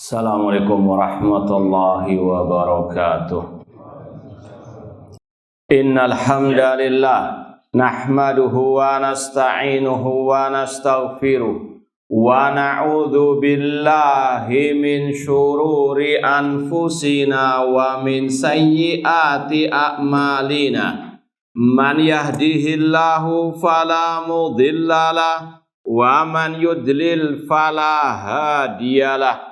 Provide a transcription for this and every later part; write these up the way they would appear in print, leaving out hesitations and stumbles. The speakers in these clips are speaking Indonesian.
Assalamualaikum warahmatullahi wabarakatuh. Innal hamdalillah nahmaduhu wa nasta'inuhu wa nastaghfiruh wa na'udzu billahi min syururi anfusina wa min sayyiati a'malina. Man yahdihillahu fala mudhillalah wa man yudlil fala hadiyalah.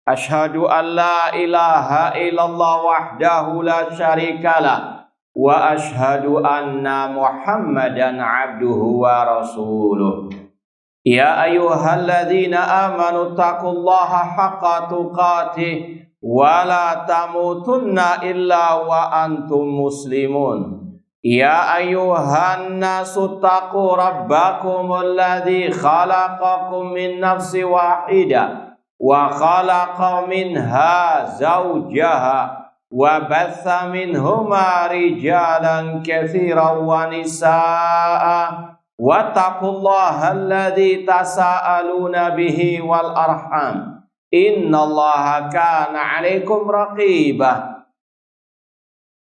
Asyhadu an la ilaha illallah wahdahu la syarikalah wa asyhadu anna Muhammadan abduhu wa rasuluh. Ya ayyuhalladzina amanu taqullaha haqqa tuqatih wa la tamutunna illa wa antum muslimun. Ya ayyuhan nasu taqu rabbakumul ladzi khalaqakum min nafsin wahidah wa khalaqa minha zawjaha wa batha minhuma rijalan katsiran wa nisaa'a wattaqullaha alladzi tasaaluna bihi wal arham innallaha kana 'alaikum raqibah.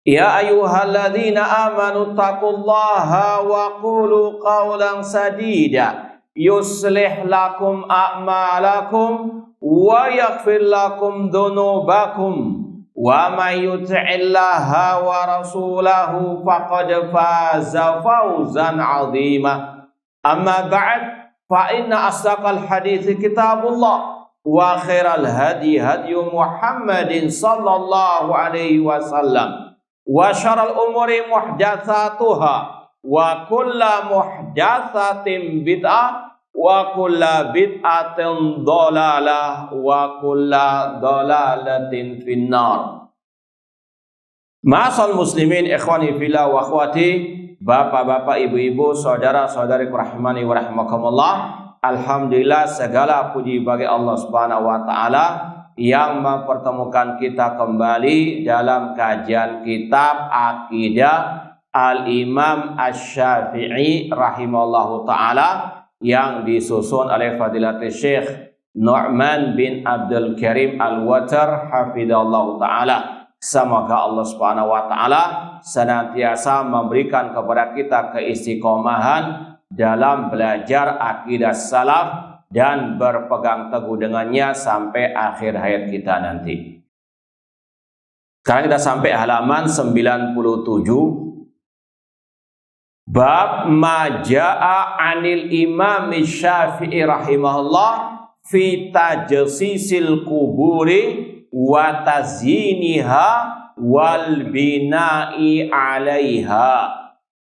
Ya ayyuhalladzina amanu taqullaha wa qulu qawlan sadida yuslih lakum a'malakum wa yaghfir lakum dhunubakum wa may yuti'illaha wa rasulahu faqad faza fawzan 'azima. Amma ba'd, fa inna asdaqal hadithi kitabullah wa khairal hadi hadyu Muhammadin sallallahu alaihi wasallam wa syarrul umuri muhdatsatuha wa kullu muhdatsatin bid'ah wa kullu bid'atin dhalalah wa kullu dhalalatin finnar. Ma'asal muslimin ikhwani fillah wa akhwati, bapak-bapak, ibu-ibu, saudara-saudariku rahimani wa rahimakumullah. Alhamdulillah, segala puji bagi Allah Subhanahu wa taala yang mempertemukan kita kembali dalam kajian kitab Aqidah Al-Imam Asy-Syafi'i rahimallahu taala yang disusun oleh Fadilatul Syekh Nu'man bin Abdul Karim Al-Watar hafidhallahu taala. Semoga Allah Subhanahu wa taala senantiasa memberikan kepada kita keistiqomahan dalam belajar akidah salaf dan berpegang teguh dengannya sampai akhir hayat kita nanti. Sekarang kita sampai halaman 97. Bab maja'a anil Imam Syafi'i rahimahullah fi tajsisil kuburi wa tazyiniha wal bina'i 'alaiha.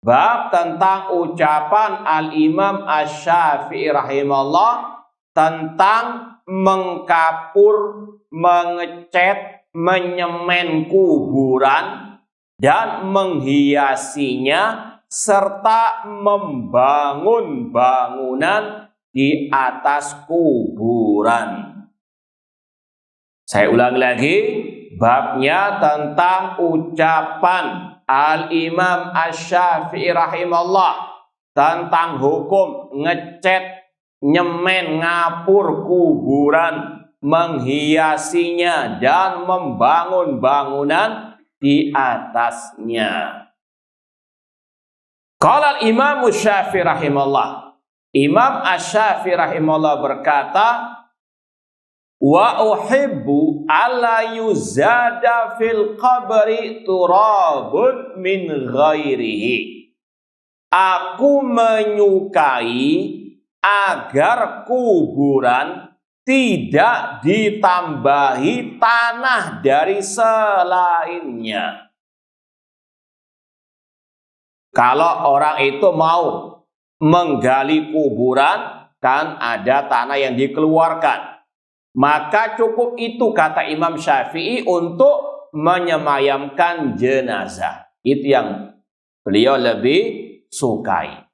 Bab tentang ucapan Al-Imam Asy-Syafi'i rahimahullah tentang mengkapur, mengecat, menyemen kuburan dan menghiasinya serta membangun bangunan di atas kuburan. Saya ulang lagi, babnya tentang ucapan Al-Imam Asy-Syafi'i rahimahullah tentang hukum ngecat, nyemen, ngapur kuburan, menghiasinya dan membangun bangunan di atasnya. Qala al-Imam Asy-Syafi'i rahimahullah, Imam Asy-Syafi'i rahimahullah berkata, wa uhibbu alla yuzada fil qabri turabun min ghairihi. Aku menyukai agar kuburan tidak ditambahi tanah dari selainnya. Kalau orang itu mau menggali kuburan, kan ada tanah yang dikeluarkan, maka cukup itu kata Imam Syafi'i untuk menyemayamkan jenazah. Itu yang beliau lebih sukai.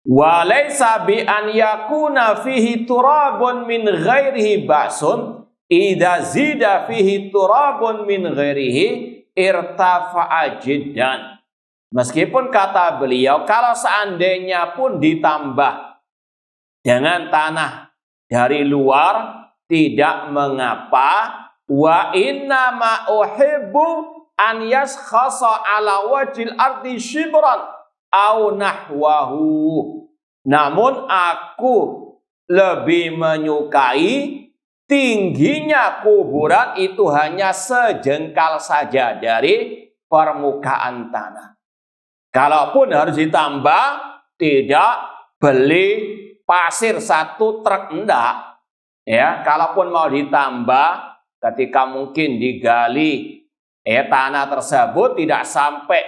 Wa laisa bi an yakuna fihi turabun min ghairihi ba'sun idza zida fihi turabun min ghairihi irtafa'a jiddan. Meskipun kata beliau, kalau seandainya pun ditambah dengan tanah dari luar, tidak mengapa. Wa inna ma uhibbu an yaskhasa ala wajil ardi shibran au nahwahu. Namun aku lebih menyukai tingginya kuburan itu hanya sejengkal saja dari permukaan tanah. Kalaupun harus ditambah, tidak beli pasir 1 truk, enggak. Ya, kalaupun mau ditambah, ketika mungkin digali tanah tersebut tidak sampai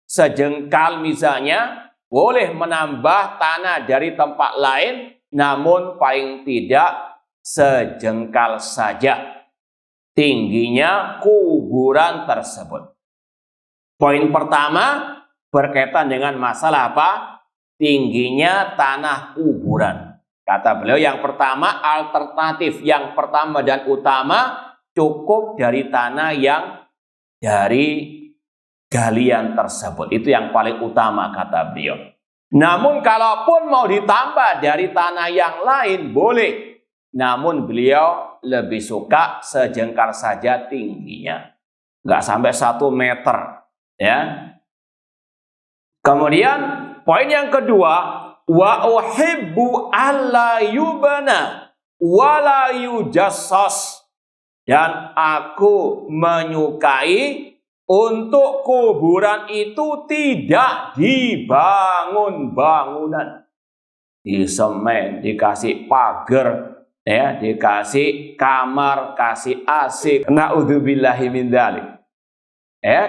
sejengkal misalnya, boleh menambah tanah dari tempat lain, namun paling tidak sejengkal saja tingginya kuburan tersebut. Poin pertama berkaitan dengan masalah apa? Tingginya tanah kuburan. Kata beliau yang pertama, alternatif yang pertama dan utama, cukup dari tanah yang dari galian tersebut. Itu yang paling utama kata beliau. Namun kalaupun mau ditambah dari tanah yang lain boleh. Namun beliau lebih suka sejengkal saja tingginya. Nggak sampai 1 meter. Ya. Kemudian poin yang kedua, wa uhibbu alla yubana wa la yujassas. Dan aku menyukai untuk kuburan itu tidak dibangun bangunan. Di semen, dikasih pagar, ya, dikasih kamar, kasih AC. Na'udzubillahi min dzalik.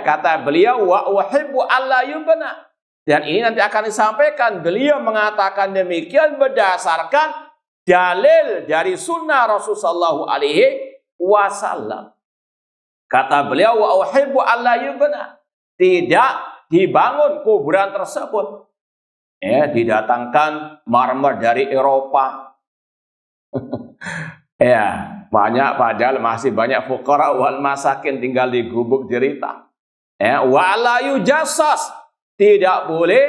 Kata beliau wa uhibbu alla yubna. Dan ini nanti akan disampaikan, beliau mengatakan demikian berdasarkan dalil dari sunnah Rasulullah sallallahu alaihi wasallam. Kata beliau wa uhibbu alla yubna. Tidak dibangun kuburan tersebut. Didatangkan marmer dari Eropa. Ya, banyak, padahal masih banyak fuqara wal masakin tinggal di gubuk jerita. Wa la yujassas, tidak boleh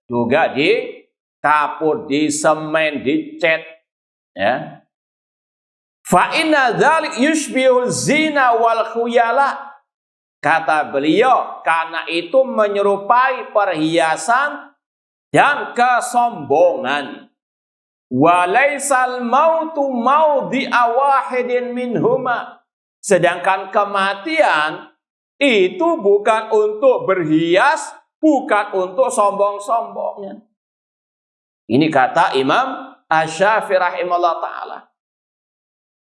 juga dikapur, di semen, dicat. Fa inna dzalik yushbihul zina wal khuyala. Kata beliau, karena itu menyerupai perhiasan dan kesombongan. Walaisal mautu maudhi'a wahidin minhuma. Sedangkan kematian itu bukan untuk berhias, bukan untuk sombong-sombongnya. Ini kata Imam Asy-Syafi'i rahimahullah ta'ala.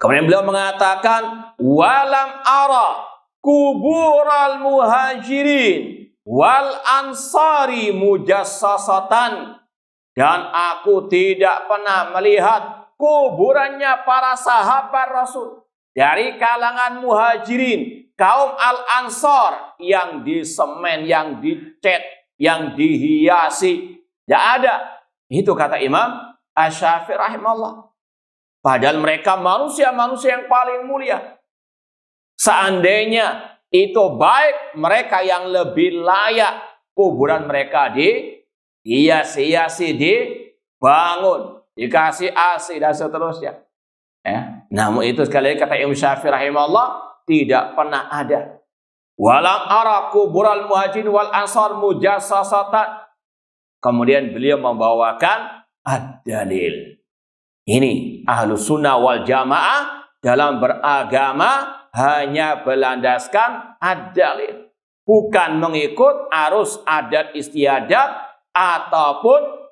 Kemudian beliau mengatakan, walam ara kubural muhajirin wal ansari mujassasatan. Dan aku tidak pernah melihat kuburannya para sahabat Rasul dari kalangan muhajirin, kaum al-ansar yang disemen, yang dicat, yang dihiasi. Tidak ada. Itu kata Imam Asy-Syafi'i rahimahullah. Padahal mereka manusia-manusia yang paling mulia. Seandainya itu baik, mereka yang lebih layak kuburan mereka dihiasi, dibangun, dikasih AC dan seterusnya. Namun itu sekali lagi kata Imam Syafi'i rahimahullah tidak pernah ada. Walam ara kubural muhajirin wal ansar mujassasatan. Kemudian beliau membawakan ad-dalil. Ini Ahlus Sunnah wal Jamaah dalam beragama hanya berlandaskan ad-dalil. Bukan mengikut arus adat istiadat ataupun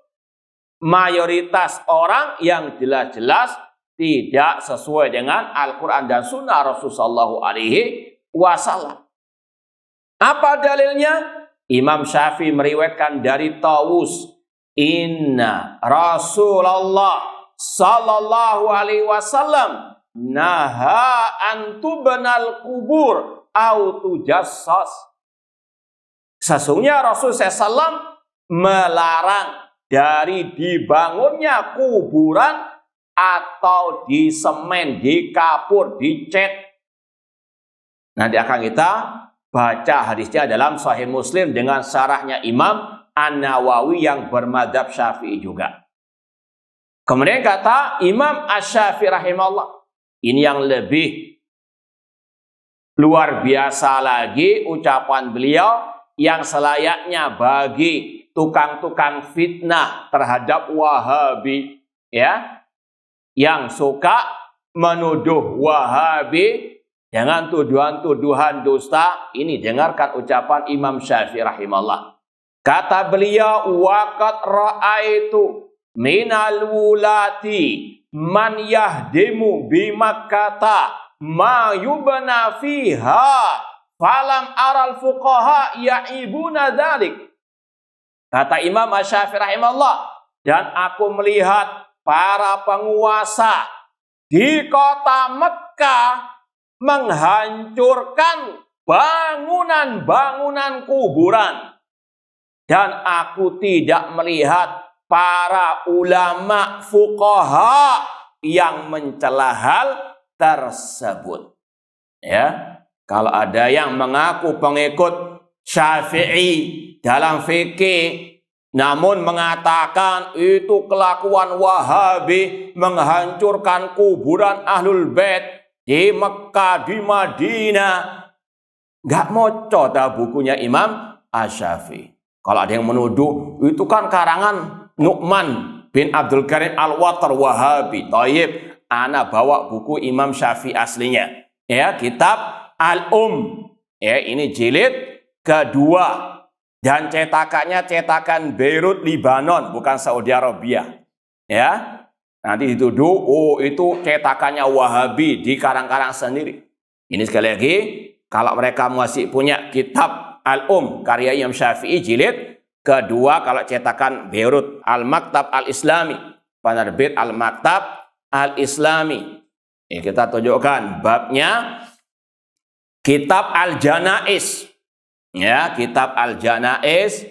mayoritas orang yang jelas-jelas tidak sesuai dengan Al-Quran dan Sunnah Rasulullah sallallahu alaihi wasallam. Apa dalilnya? Imam Syafi'i meriwayatkan dari Tawus, inna Rasulullah sallallahu alaihi wasallam naha an tubnal kubur au tujassas. Sesungguhnya Rasul SAW melarang dari dibangunnya kuburan atau disemen, dikapur, dicat. Nanti akan kita baca hadisnya dalam Sahih Muslim dengan syarahnya Imam An-Nawawi yang bermadzhab Syafi'i juga. Kemudian kata Imam Asy-Syafi'i rahimahullah, Ini yang lebih luar biasa lagi ucapan beliau yang selayaknya bagi tukang-tukang fitnah terhadap Wahabi, ya, yang suka menuduh Wahabi dengan tuduhan-tuduhan dusta. Ini dengarkan ucapan Imam Syafi'i rahimahullah. Kata beliau, waqad ra'aitu minal wulati man yahdimu bi Makkata ma yubna fiha falam aral fuqaha ya'ibuna dzalik. Kata Imam Syafi'i rahimahullah, dan aku melihat para penguasa di kota Mekkah menghancurkan bangunan-bangunan kuburan, dan aku tidak melihat para ulama fuqaha yang mencela hal tersebut. Ya, kalau ada yang mengaku pengikut Syafi'i dalam fikih, namun mengatakan itu kelakuan Wahabi menghancurkan kuburan Ahlul Bait di Mekkah, di Madinah, nggak moco dah bukunya Imam Asy-Syafi'i. Kalau ada yang menuduh itu kan karangan Nu'man bin Abdul Karim Al-Wattar Wahabi. Thayyib, ana bawa buku Imam Syafi'i aslinya. Ya, kitab Al-Um. Ya, ini jilid kedua. Dan cetakannya cetakan Beirut, Libanon, bukan Saudi Arabia. Ya, nanti dituduh, oh itu cetakannya Wahabi, dikarang-karang sendiri. Ini sekali lagi, kalau mereka masih punya kitab Al-Um, karya Imam Syafi'i, jilid kedua, kalau cetakan Beirut, Al-Maktab Al-Islami, penerbit Al-Maktab Al-Islami. Ini kita tunjukkan babnya, kitab Al-Janaiz. Ya, kitab Al-Janaiz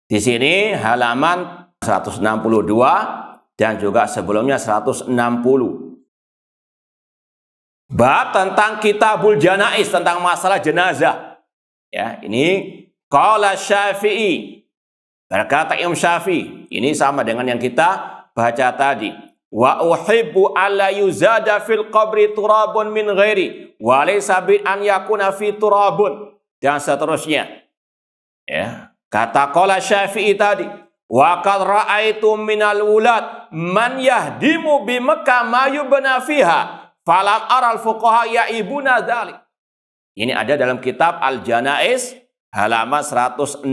di sini halaman 162 dan juga sebelumnya 160. Bab tentang Kitabul Janaiz, tentang masalah jenazah. Ya, ini qala Syafi'i. Berkata Imam Syafi'i, ini sama dengan yang kita baca tadi. Wa uhibbu alla yuzada fil qabri turabun min ghairi wa laysa bi an yakuna fi turabun. Dan seterusnya. Ya, kata qala Syafi'i tadi, wa qad ra'aitu minal ulad man yahdimu bi Makkah ma yubna fiha falam aral fuqaha ya'ibuna dzalik. Ini ada dalam kitab Al-Janaiz halaman 160.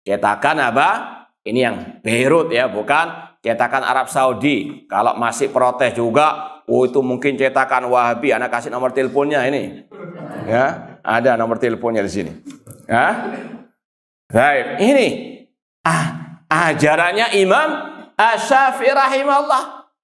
Cetakan apa? Ini yang Beirut ya, bukan cetakan Arab Saudi. Kalau masih protes juga, oh itu mungkin cetakan Wahabi. Anak kasih nomor teleponnya ini. Ya, ada nomor teleponnya di sini. Ya. Baik, ini ajarannya Imam Asy-Syafi'i rahimahullah.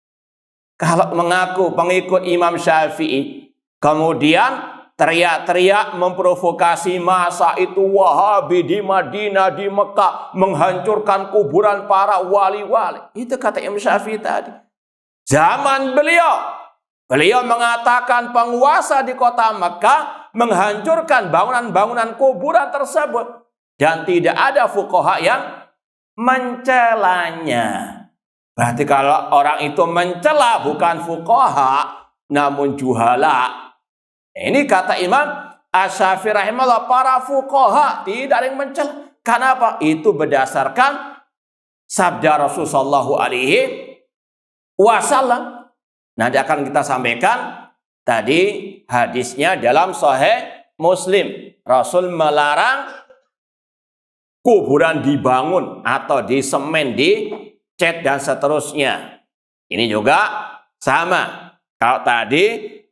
Kalau mengaku pengikut Imam Syafi'i, kemudian teriak-teriak memprovokasi masa itu Wahabi di Madinah, di Mekah menghancurkan kuburan para wali-wali. Itu kata Imam Syafi'i tadi. Zaman beliau mengatakan penguasa di kota Mekah menghancurkan bangunan-bangunan kuburan tersebut. Dan tidak ada fuqaha yang mencelanya. Berarti kalau orang itu mencela bukan fuqaha, namun juhala. Ini kata Imam Asy-Syafi'i rahimahullah, para fuqaha tidak ada yang mencela. Kenapa? Itu berdasarkan sabda Rasulullah SAW. Nanti akan kita sampaikan tadi hadisnya dalam Sahih Muslim. Rasul melarang kuburan dibangun atau disemen, dicat dan seterusnya. Ini juga sama. Kalau tadi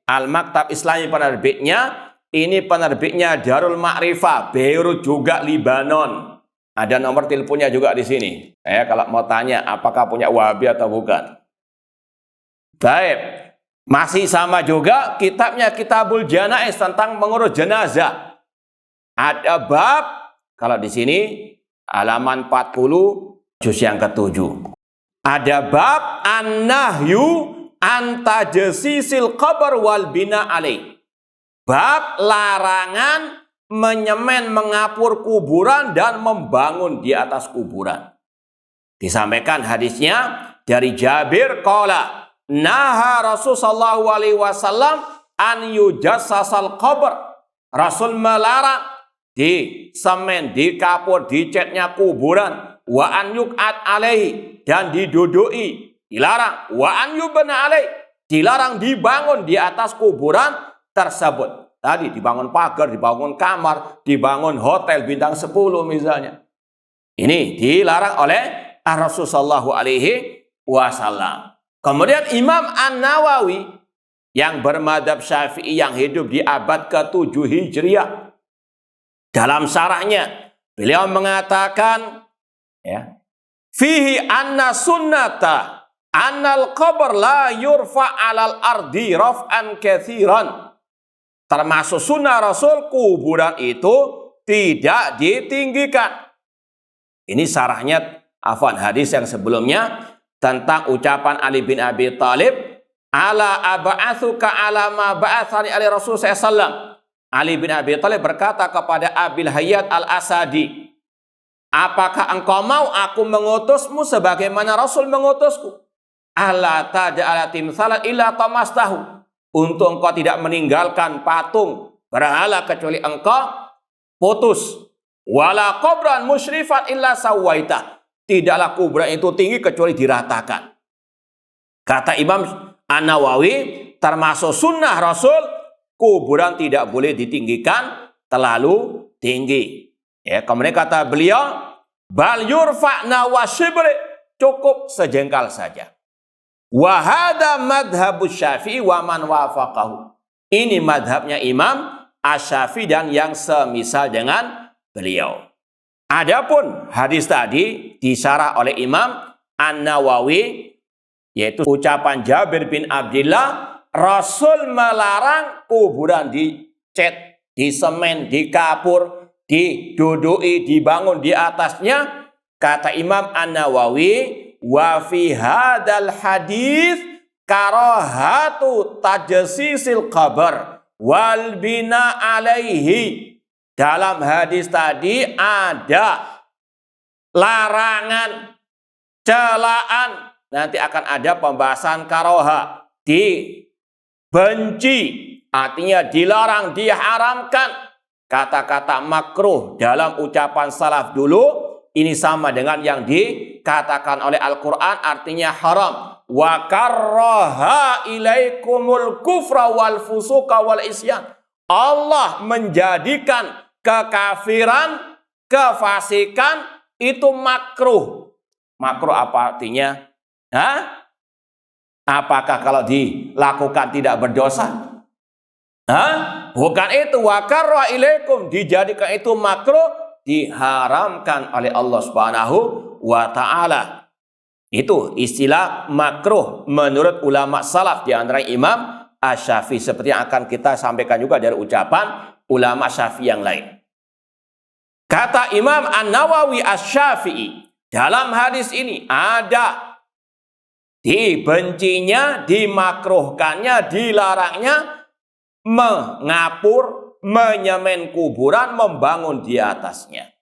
Al-Maktab Islami penerbitnya, ini penerbitnya Darul Ma'rifah, Beirut juga Libanon. Ada nomor teleponnya juga di sini. Kalau mau tanya apakah punya Wahabi atau bukan. Baik, masih sama juga kitabnya Kitabul Janaiz tentang mengurus jenazah. Ada bab, kalau di sini halaman 40 juz yang ke-7. Ada bab an-nahyu antajasisil qabr wal bina alaih. Bab larangan menyemen, mengapur kuburan dan membangun di atas kuburan. Disampaikan hadisnya dari Jabir qala naha Rasul sallallahu alaihi wasallam an yujassasal qabr. Rasul melarang di semen, di kapur, dicatnya kuburan, wa an yuqat alaihi, dan didudui, dilarang, wa an yubna alaihi, dilarang dibangun di atas kuburan tersebut. Tadi dibangun pagar, dibangun kamar, dibangun hotel bintang 10 misalnya. Ini dilarang oleh Rasul sallallahu alaihi wasallam. Kemudian Imam An-Nawawi yang bermadzhab Syafi'i yang hidup di abad ke-7 Hijriah. Dalam syarahnya beliau mengatakan ya, fihi anna sunnata annal qabr la yurfa 'alal ardi raf'an katsiran. Termasuk sunnah Rasul, kuburan itu tidak ditinggikan. Ini syarahnya hadis yang sebelumnya tentang ucapan Ali bin Abi Thalib, ala aba'atsuka ala ma ba'atsani ali Rasul sallallahu. Ali bin Abi Thalib berkata kepada Abil Hayyat Al-Asadi, apakah engkau mau aku mengutusmu sebagaimana Rasul mengutusku? Alla taj'ala timsalan illa tamastahu. Untuk engkau tidak meninggalkan patung berhala kecuali engkau putus. Wala qabran musyrifan illa sawaita. Tidaklah kuburan itu tinggi kecuali diratakan. Kata Imam An-Nawawi, termasuk sunnah Rasul, kuburan tidak boleh ditinggikan terlalu tinggi. Ya, kemudian kata beliau, bal yurfa'na wa shibri, cukup sejengkal saja. Wa hadza madhhabus Syafi'i wa man wafaqahu. Ini madhabnya Imam Asy-Syafi'i dan yang semisal dengan beliau. Adapun hadis tadi disyarah oleh Imam An-Nawawi, yaitu ucapan Jabir bin Abdullah, Rasul melarang kuburan dicat, disemen, dikapur, didudui, dibangun di atasnya. Kata Imam An-Nawawi, wa fi hadzal hadis karahatu tajsisil qabr wal bina alaihi. Dalam hadis tadi ada larangan, celaan. Nanti akan ada pembahasan karoha, dibenci, artinya dilarang, diharamkan. Kata-kata makruh dalam ucapan salaf dulu ini sama dengan yang dikatakan oleh Al-Quran, artinya haram. Wa karraha ilaikumul kufra wal fusuqa wal isyan. Allah menjadikan kekafiran, kefasikan itu makruh. Makruh apa artinya? Hah? Apakah kalau dilakukan tidak berdosa? Hah? Bukan itu. Wa karra ilaikum, dijadikan itu makruh, diharamkan oleh Allah Subhanahu wa taala. Itu istilah makruh menurut ulama salaf, di antara Imam Asy-Syafi'i, seperti yang akan kita sampaikan juga dari ucapan ulama Syafi'i yang lain. Kata Imam An-Nawawi Asy-Syafi'i, dalam hadis ini ada dibencinya, dimakruhkannya, dilarangnya mengapur, menyemen kuburan, membangun di atasnya.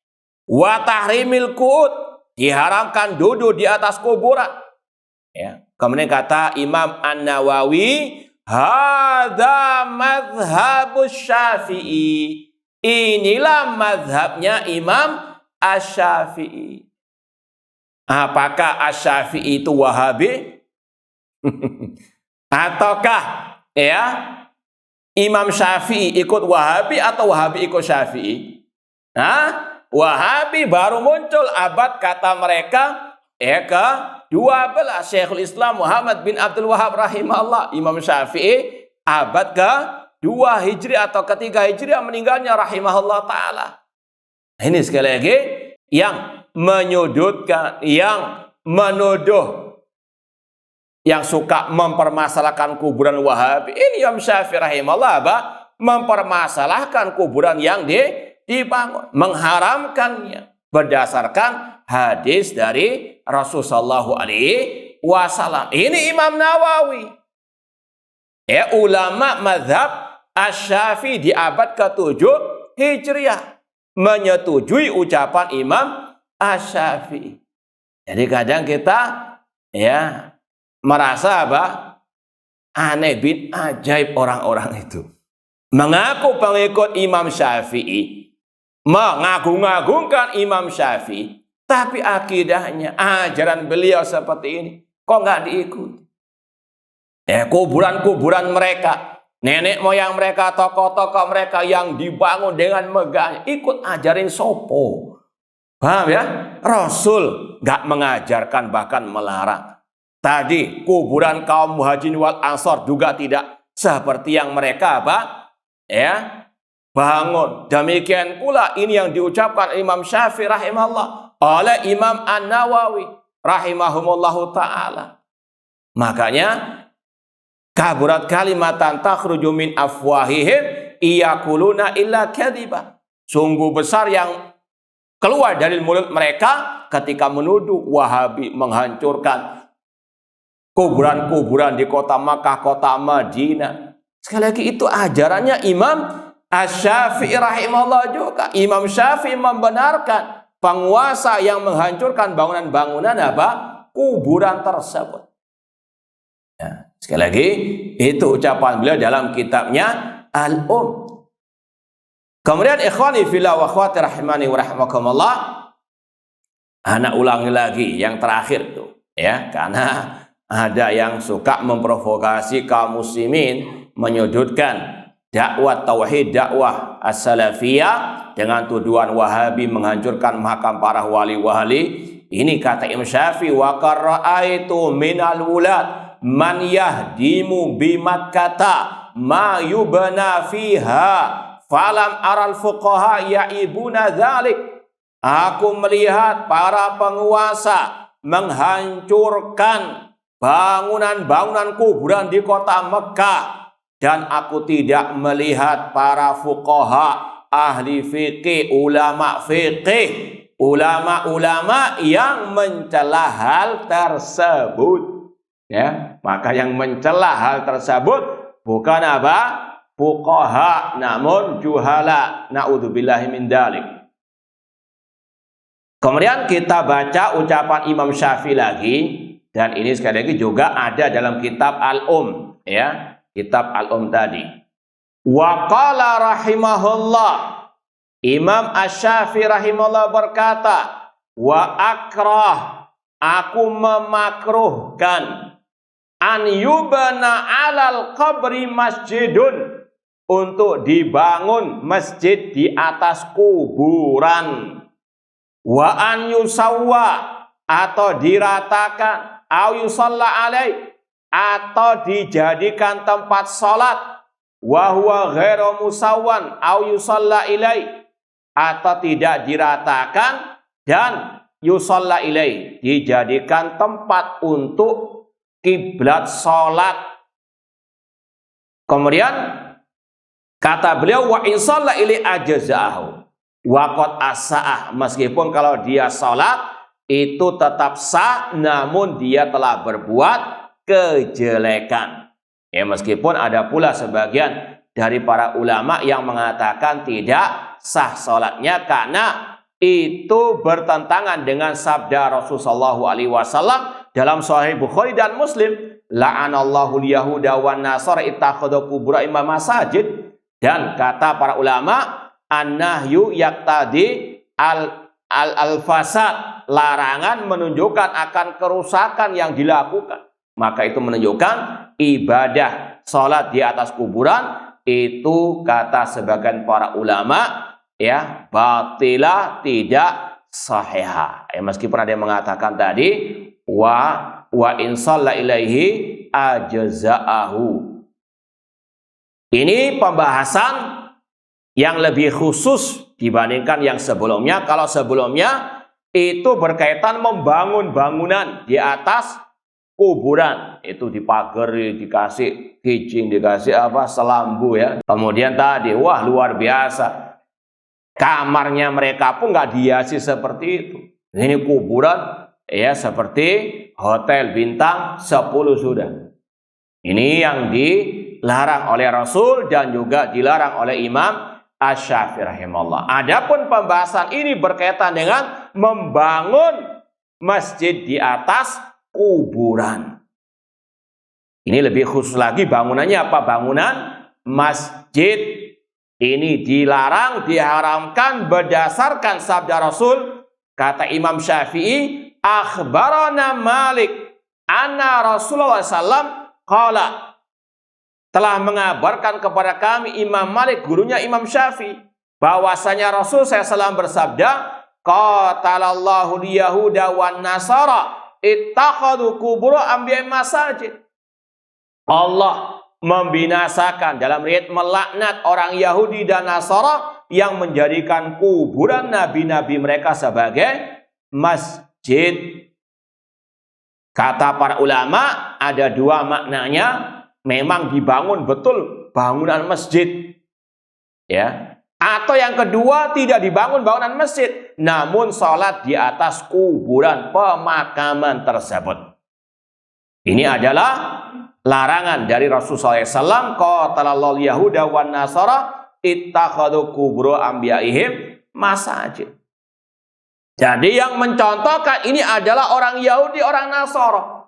Wa tahrimil qu'ud, diharamkan duduk di atas kuburan. Ya. Kemudian kata Imam An-Nawawi, hadza madhhabus Syafi'i. Inilah madhabnya Imam Asy-Syafi'i. Apakah Asy-Syafi'i itu Wahabi? Ataukah ya Imam Syafi'i ikut Wahabi atau Wahabi ikut Syafi'i? Nah, Wahabi baru muncul abad, kata mereka, ke-12. Syekhul Islam Muhammad bin Abdul Wahab rahimahullah. Imam Syafi'i abad ke-2 Hijri atau ke-3 Hijri meninggalnya rahimahullah ta'ala. Ini sekali lagi yang menyudutkan, yang menuduh, yang suka mempermasalahkan kuburan Wahabi. Ini Imam Syafi'i rahimahullah mempermasalahkan kuburan yang dibangun, mengharamkannya berdasarkan hadis dari Rasulullah sallallahu alaihi wasallam. Ini Imam Nawawi, ulama mazhab Asy-Syafi'i di abad ke-7 Hijriah, menyetujui ucapan Imam Asy-Syafi'i. Jadi kadang kita merasa aneh bin ajaib orang-orang itu. Mengaku pengikut Imam Syafi'i, mengagung-agungkan Imam Syafi'i, tapi akidahnya, ajaran beliau seperti ini, kok nggak diikuti? Kuburan-kuburan mereka, nenek moyang mereka, tokoh-tokoh mereka yang dibangun dengan megahnya, ikut ajarin sopo. Paham ya? Rasul nggak mengajarkan, bahkan melarang. Tadi kuburan kaum Muhajirin wal Ansor juga tidak seperti yang mereka bangun. Demikian pula ini yang diucapkan Imam Syafi'i rahimahullah oleh Imam An-Nawawi rahimahumullahu ta'ala. Makanya kaburat kalimatan takhruju min afwahihim iyakuluna illa kadhiba. Sungguh besar yang keluar dari mulut mereka ketika menuduh Wahabi menghancurkan kuburan-kuburan di kota Makkah, kota Madinah. Sekali lagi itu ajarannya Imam Asy-Syafi'i rahimahullah juga. Imam Syafi'i membenarkan penguasa yang menghancurkan bangunan-bangunan kuburan tersebut. Ya, sekali lagi itu ucapan beliau dalam kitabnya Al-Um. Kemudian ikhwani fillah wa akhwati rahimani wa rahimakumullah, anak ulangi lagi yang terakhir tuh ya, karena ada yang suka memprovokasi kaum muslimin menyudutkan dakwah tauhid, dakwah as-salafiyah dengan tuduhan Wahabi menghancurkan makam para wali-wali. Ini kata Imam Syafi'i, wa qara'aitu minal wulad man yahdimu bimakkata ma yubna fiha falam aral fuqaha yaibuna dzalik. Aku melihat para penguasa menghancurkan bangunan-bangunan kuburan di kota Mekah, dan aku tidak melihat para fuqaha, ahli fikih, ulama-ulama yang mencela hal tersebut. Ya, maka yang mencela hal tersebut bukan fuqaha, namun juhala. Naudzubillahi min dzalik. Kemudian kita baca ucapan Imam Syafi'i lagi. Dan ini sekali lagi juga ada dalam kitab Al-Um, ya, kitab Al-Um tadi. Wa qala rahimahullah, Imam Asy-Syafi'i rahimahullah berkata, wa akrah, aku memakruhkan, an yubana alal qabri masjidun, untuk dibangun masjid di atas kuburan. Wa an yusawwa, atau diratakan, au yusalla alaih, atau dijadikan tempat salat, wa huwa ghairu musawwan au yusalla ilaih, atau tidak diratakan dan yusalla ilaih, dijadikan tempat untuk kiblat salat. Kemudian kata beliau, wa in shalla ilaih ajza'ahu wa qad as-sa'ah, meskipun kalau dia salat itu tetap sah, namun dia telah berbuat kejelekan. Ya, meskipun ada pula sebagian dari para ulama yang mengatakan tidak sah salatnya karena itu bertentangan dengan sabda Rasulullah SAW dalam Sahih Bukhari dan Muslim, la'anallahu al-yahuda wan nasara ittakhadhu qubur imam masajid. Dan kata para ulama, an-nahyu yaqtadi al-fasad, larangan menunjukkan akan kerusakan yang dilakukan. Maka itu menunjukkan ibadah salat di atas kuburan itu kata sebagian para ulama ya batilah, tidak sahihah. Meskipun ada yang mengatakan tadi wa in shalla ilaihi ajza'ahu. Ini pembahasan yang lebih khusus dibandingkan yang sebelumnya. Kalau sebelumnya itu berkaitan membangun bangunan di atas kuburan, itu dipagari, dikasih kijing, dikasih selambu ya. Kemudian tadi wah luar biasa, kamarnya mereka pun nggak dihiasi seperti itu. Ini kuburan ya seperti hotel bintang 10 sudah. Ini yang dilarang oleh Rasul dan juga dilarang oleh Imam Asy-Syafi'i rahimahullah. Adapun pembahasan ini berkaitan dengan membangun masjid di atas kuburan. Ini lebih khusus lagi bangunannya apa? Bangunan masjid. Ini dilarang, diharamkan berdasarkan sabda Rasul. Kata Imam Syafi'i, akhbarana Malik anna Rasulullah SAW qala, telah mengabarkan kepada kami Imam Malik, gurunya Imam Syafi'i, bahwasanya Rasul SAW bersabda, qatalallahu liyahuda wan nasara ittakhadhu qubur anbiya masajid. Allah membinasakan, dalam riwayat melaknat orang Yahudi dan Nasara yang menjadikan kuburan nabi-nabi mereka sebagai masjid. Kata para ulama, ada dua maknanya. Memang dibangun betul bangunan masjid, ya. Atau yang kedua, tidak dibangun bangunan masjid, namun sholat di atas kuburan pemakaman tersebut. Ini adalah larangan dari Rasulullah SAW. Qatalallahu yahuda wan nasara ittakhadhu qubur anbiya'ihim masajid. Jadi yang mencontohkan ini adalah orang Yahudi, orang Nasara.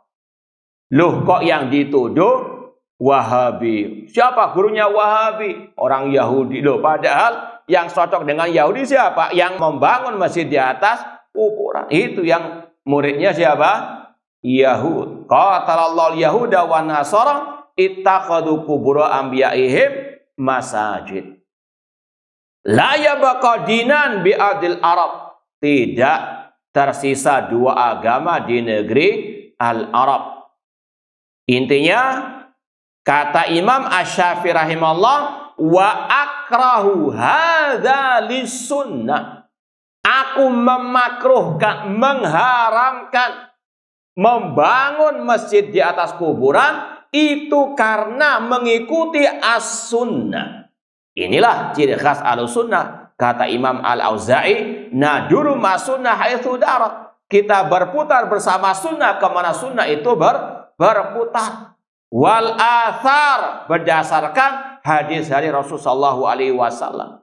Loh, kok yang dituduh Wahabi? Siapa gurunya Wahabi? Orang Yahudi. Loh, padahal yang cocok dengan Yahudi siapa? Yang membangun masjid di atas kuburan. Itu yang muridnya siapa? Yahud. Qatalallahu yahuda wan nasara ittakhadhu qubur anbiya'ihim masajid. La yabqa dinan bi adil Arab. Tidak tersisa dua agama di negeri Al-Arab. Intinya, kata Imam Asy-Syafi'i rahimahullah, wa akrahu hadza lis-sunnah. Aku memakruhkan, mengharamkan membangun masjid di atas kuburan itu karena mengikuti as-sunnah. Inilah ciri khas al-sunnah. Kata Imam Al-Auza'i, naduru masunnah haitsu darat. Kita berputar bersama sunnah kemana sunnah itu berputar. Wal athar, berdasarkan hadis-hadis Rasulullah SAW.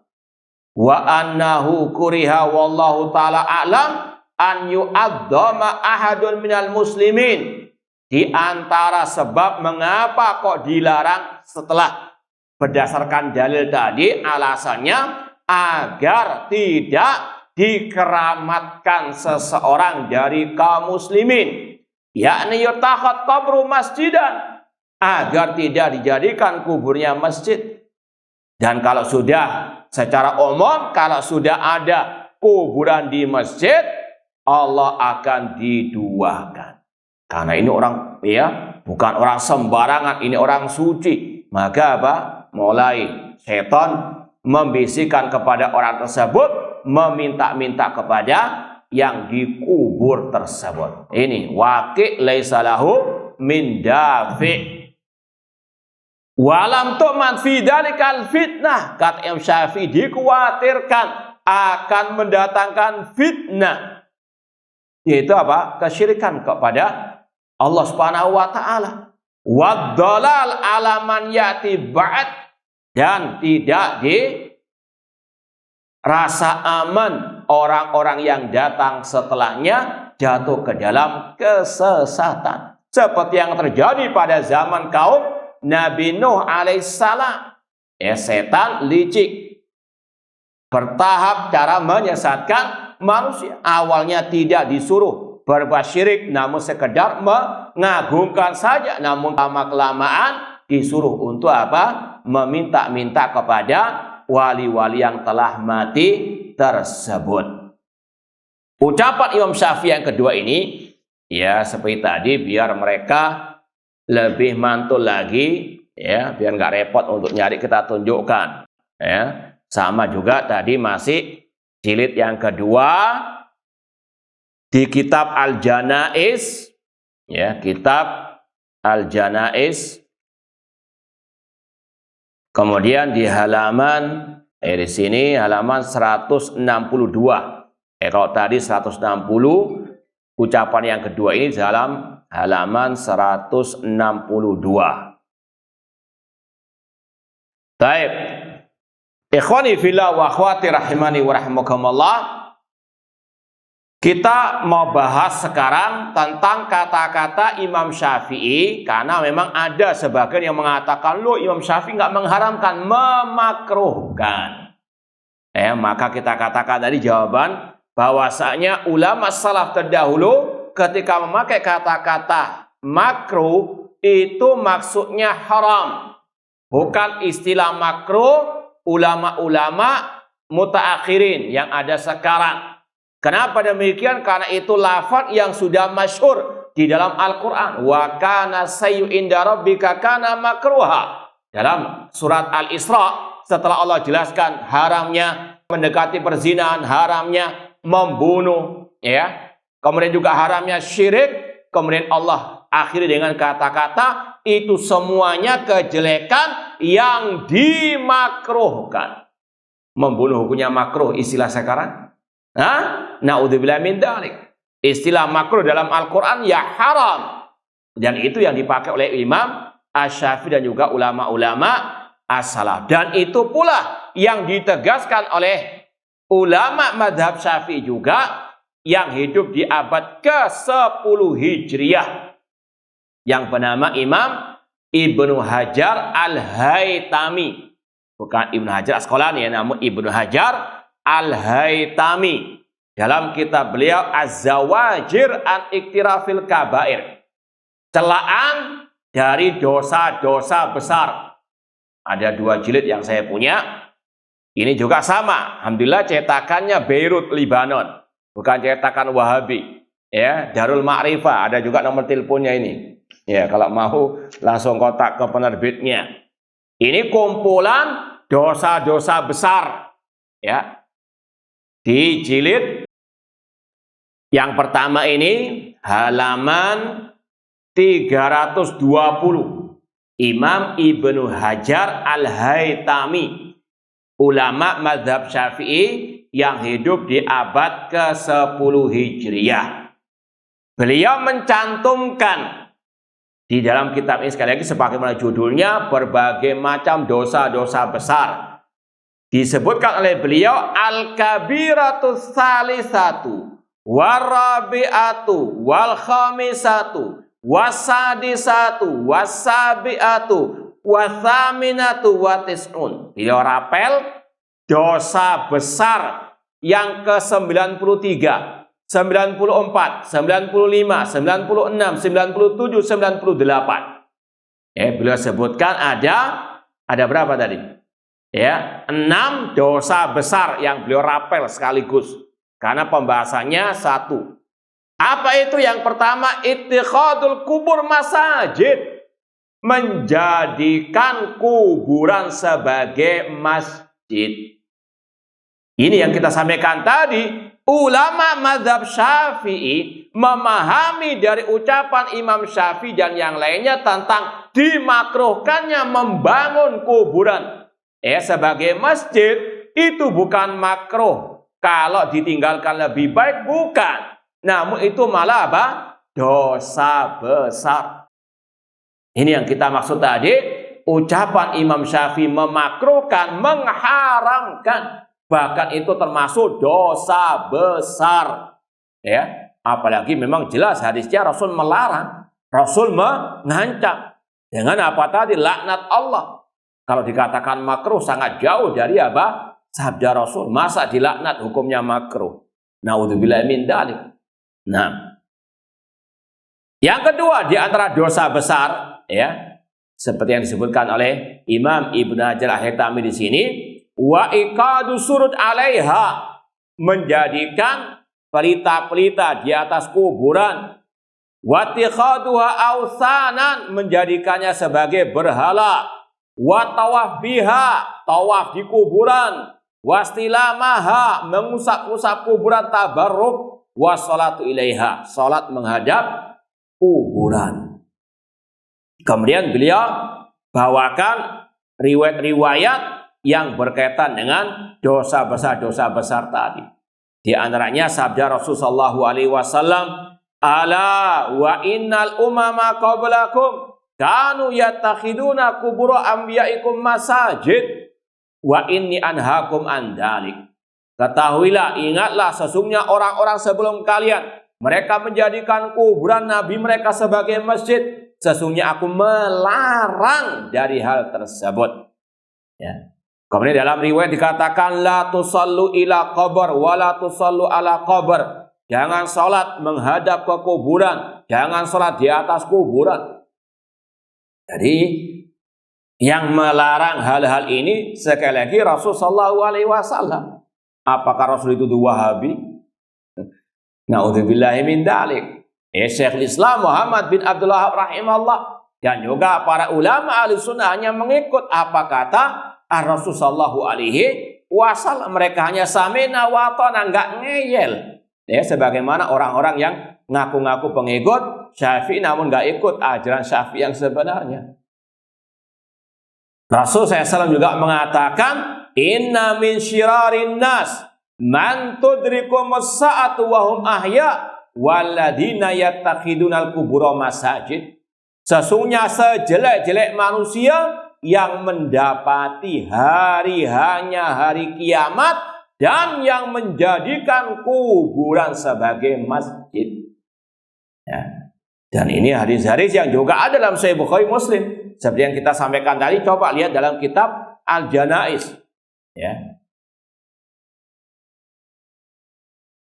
Wa annahu kuriha wallahu ta'ala a'lam an yu'adzama ahadun minal muslimin. Di antara sebab mengapa kok dilarang setelah berdasarkan dalil tadi, alasannya agar tidak dikeramatkan seseorang dari kaum muslimin, yakni yutakhad qabru masjidan, agar tidak dijadikan kuburnya masjid. Dan kalau sudah secara umum, kalau sudah ada kuburan di masjid, Allah akan diduakan. Karena ini orang, ya, bukan orang sembarangan, ini orang suci. Maka apa? Mulai setan membisikkan kepada orang tersebut, meminta-minta kepada yang dikubur tersebut. Ini waqi' laisa lahu min dafi'. Walam tu'man fi dalikal fitnah. Kata Imam Syafi'i, dikhawatirkan akan mendatangkan fitnah. Yaitu apa? Kesyirikan kepada Allah Subhanahu wa taala. Wad-dhalal ala man ya'ti ba'd. Dan tidak dirasa aman orang-orang yang datang setelahnya jatuh ke dalam kesesatan. Seperti yang terjadi pada zaman kaum Nabi Nuh alaihissalam. Setan licik. Bertahap cara menyesatkan manusia. Awalnya tidak disuruh berbuat syirik, namun sekedar mengagungkan saja. Namun lama-kelamaan disuruh untuk apa? Meminta-minta kepada wali-wali yang telah mati tersebut. Ucapan Imam Syafi'i yang kedua ini, ya seperti tadi, biar mereka lebih mantul lagi, ya, biar nggak repot untuk nyari, kita tunjukkan. Ya, sama juga tadi masih jilid yang kedua di kitab Al-Janaiz, ya, kitab Al-Janaiz. Kemudian di halaman di sini halaman 162. Kalau tadi 160, ucapan yang kedua ini dalam halaman 162. Baik. Ikhwani fillah wa akhwati rahimani wa rahimakumullah. Kita mau bahas sekarang tentang kata-kata Imam Syafi'i, karena memang ada sebagian yang mengatakan, loh Imam Syafi'i nggak mengharamkan, memakruhkan. Maka kita katakan tadi jawaban bahwasanya ulama salaf terdahulu ketika memakai kata-kata makruh itu maksudnya haram, bukan istilah makruh ulama-ulama mutaakhirin yang ada sekarang. Kenapa demikian? Karena itu lafaz yang sudah masyhur di dalam Al-Quran. Wa kana sayyu inda rabbika kana makruha. Dalam surat Al-Isra, setelah Allah jelaskan haramnya mendekati perzinahan, haramnya membunuh, ya. Kemudian juga haramnya syirik. Kemudian Allah akhiri dengan kata-kata itu semuanya kejelekan yang dimakruhkan. Membunuh hukumnya makruh istilah sekarang. Na'udzubillah min dzalik. Istilah makruh dalam Al-Quran ya haram. Dan itu yang dipakai oleh Imam Asy-Syafi'i dan juga ulama-ulama as-salaf. Dan itu pula yang ditegaskan oleh ulama madhab Syafi'i juga yang hidup di abad ke-10 Hijriah, yang bernama Imam Ibnu Hajar Al-Haytami. Bukan Ibnu Hajar Asqalani, namun Ibnu Hajar Al-Haytami. Dalam kitab beliau Az-Zawajir an Iktirafil Kabair, celaan dari dosa-dosa besar. Ada 2 jilid yang saya punya. Ini juga sama. Alhamdulillah cetakannya Beirut, Lebanon. Bukan cetakan Wahabi. Ya, Darul Ma'rifah. Ada juga nomor teleponnya ini. Ya, kalau mau langsung kontak ke penerbitnya. Ini kumpulan dosa-dosa besar. Ya. Di jilid yang pertama ini halaman 320, Imam Ibnu Hajar Al-Haytami, ulama mazhab Syafi'i yang hidup di abad ke-10 Hijriah. Beliau mencantumkan di dalam kitab ini, sekali lagi sebagaimana judulnya, berbagai macam dosa-dosa besar. Disebutkan oleh beliau al-kabiratu salisatu warabi'atu wal khamisatu wasadisatu wasabi'atu wathaminatu watis'un. Beliau rapel dosa besar yang ke-93, 94, 95, 96, 97, 98. Beliau sebutkan ada berapa tadi? 6 dosa besar yang beliau rapel sekaligus. Karena pembahasannya 1. Apa itu? Yang pertama, ittikhadul kubur masajid. Menjadikan kuburan sebagai masjid. Ini yang kita sampaikan tadi. Ulama mazhab Syafi'i memahami dari ucapan Imam Syafi'i dan yang lainnya tentang dimakruhkannya membangun kuburan sebagai masjid. Itu bukan makruh. Kalau ditinggalkan lebih baik, bukan. Namun itu malah apa? Dosa besar. Ini yang kita maksud tadi. Ucapan Imam Syafi'i memakruhkan, mengharamkan. Bahkan itu termasuk dosa besar. Apalagi memang jelas hadisnya Rasul melarang. Rasul mengancam. Dengan apa tadi? Laknat Allah. Kalau dikatakan makruh sangat jauh dari apa? Sabda Rasul. Masa dilaknat hukumnya makruh? Na'udzubillah min dzalik. Nah, yang kedua di antara dosa besar, seperti yang disebutkan oleh Imam Ibnu Hajar Al-Haytami di sini, wa iqadu surut 'alaiha, menjadikan pelita-pelita di atas kuburan, wa tikhaduha awsanan, menjadikannya sebagai berhala, wa tawaf biha, tawaf di kuburan, wastilamaha, mengusap-usap kuburan, tabarruk, wassalatu ilaiha, salat menghadap kuburan. Kemudian beliau bawakan riwayat-riwayat yang berkaitan dengan dosa besar tadi. Di antaranya sabda Rasulullah SAW, ala wa innal umama qablakum kanu yattakhiduna kubura anbiya'ikum masajid wa inni anhaakum an dzalik. Ketahuilah, ingatlah sesungguhnya orang-orang sebelum kalian, mereka menjadikan kuburan nabi mereka sebagai masjid. Sesungguhnya aku melarang dari hal tersebut. Ya. Kemudian dalam riwayat dikatakan la tusallu ila qabr wa la tusallu ala qabr. Jangan salat menghadap ke kuburan, jangan salat di atas kuburan. Jadi yang melarang hal-hal ini sekali lagi Rasulullah SAW. Apakah Rasul itu Wahabi? Na'udzubillahi min dzalik. Syekhul Islam Muhammad bin Abdul Wahhab rahimahullah dan juga para ulama Ahlussunnah hanya mengikut apa kata Rasul sallallahu alaihi wasallam. Mereka hanya samina wa ata'na, enggak ngeyel. Ya, sebagaimana orang-orang yang ngaku-ngaku pengikut Syafi'i namun enggak ikut ajaran Syafi'i yang sebenarnya. Rasul SAW juga mengatakan, inna min syirarin nas man tudrikumus sa'atu wa hum ahya waladina yattakhidunal kubura masajid. Sesungguhnya sejelek-jelek manusia yang mendapati hari hanya hari kiamat dan yang menjadikan kuburan sebagai masjid. Ya. Dan ini hadis-hadis yang juga ada dalam Sahih Bukhari Muslim. Seperti yang kita sampaikan tadi, coba lihat dalam kitab Al-Janaiz. Ya.